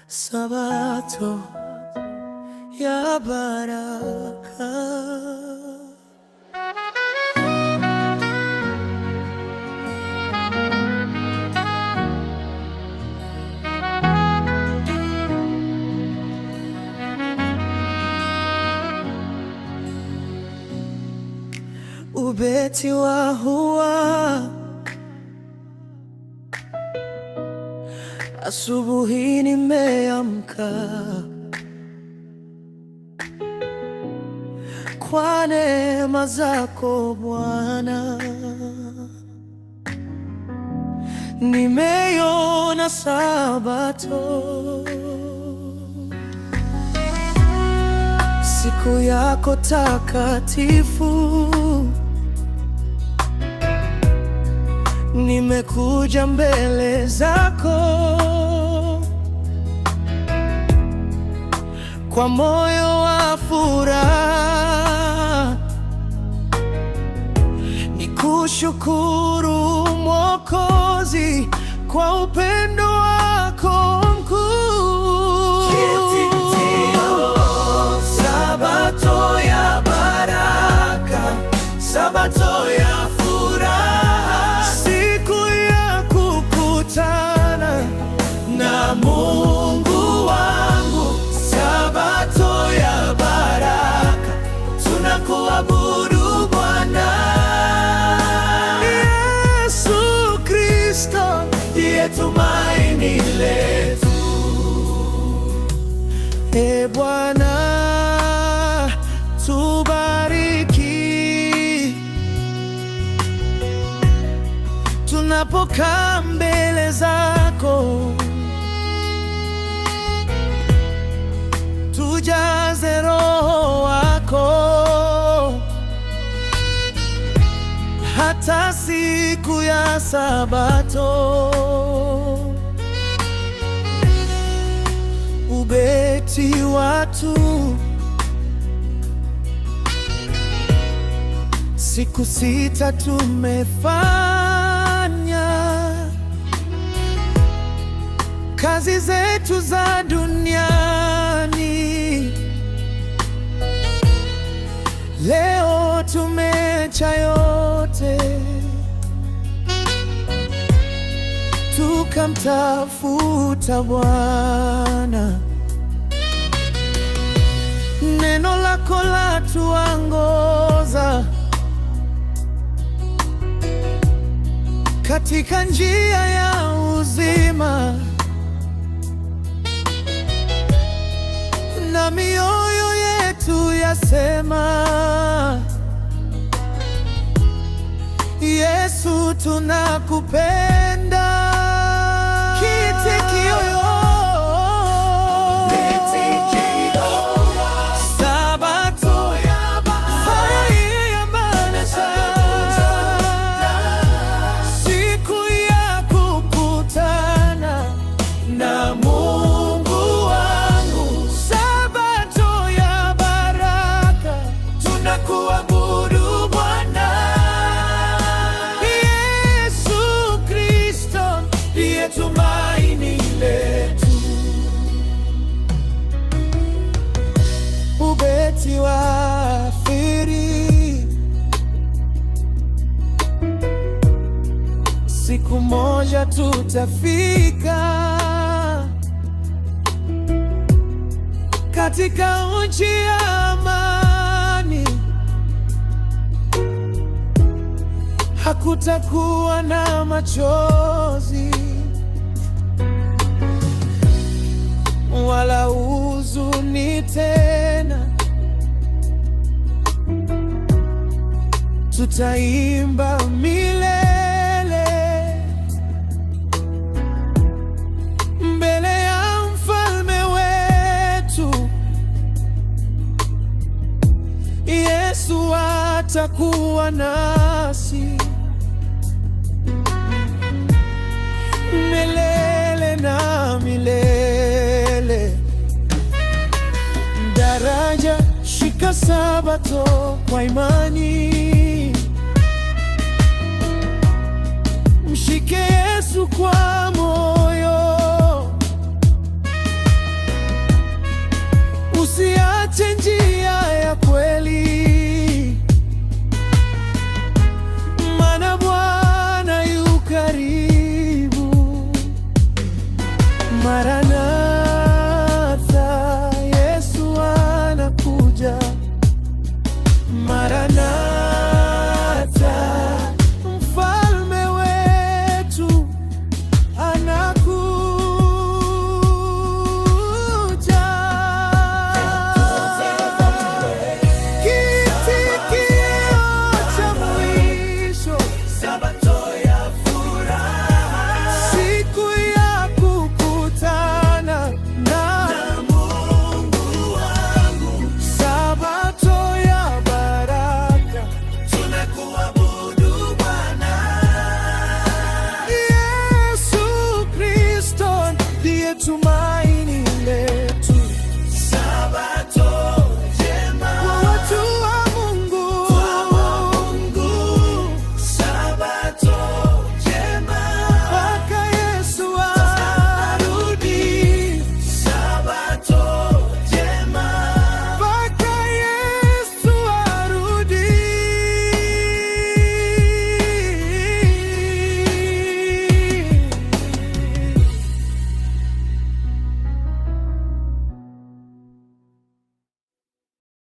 Sabato ya baraka. Ubeti wa hua, asubuhi nimeamka, kwa neema zako Bwana, nimeiona Sabato, siku yako takatifu. Nimekuja mbele zako kwa moyo wa furaha, nikushukuru Mwokozi kwa upendo wako mkuu. Sabato ya baraka, Sabato ya furaha, siku ya kukutana na Mungu wangu. Sabato ya baraka, tunakuabudu Bwana. Yesu Kristo ndiye tumaini letu. Ee Bwana, tubariki tunapokaa mbele zako, tujaze Roho wako hata siku ya Sabato. Ubeti watu, siku 6 tumefanya kazi zetu za duniani, leo tumeacha yote tukamtafuta Bwana. Neno lako latuongoza katika njia ya uzima, na mioyo yetu yasema, Yesu tunakupenda. Kiitikio Sabato ya baraka, siku ya kukutana na Mungu wangu. Sabato ya baraka, tunakuabudu Bwana. Yesu Kristo ndiye tumaini letu. Ubeti wa firi, siku moja tutafika katika nchi ya amani, hakutakuwa na machozi wala huzuni tena. Tutaimba milele mbele ya mfalme wetu. Yesu atakuwa nasi milele na milele. Daraja, shika Sabato kwa imani.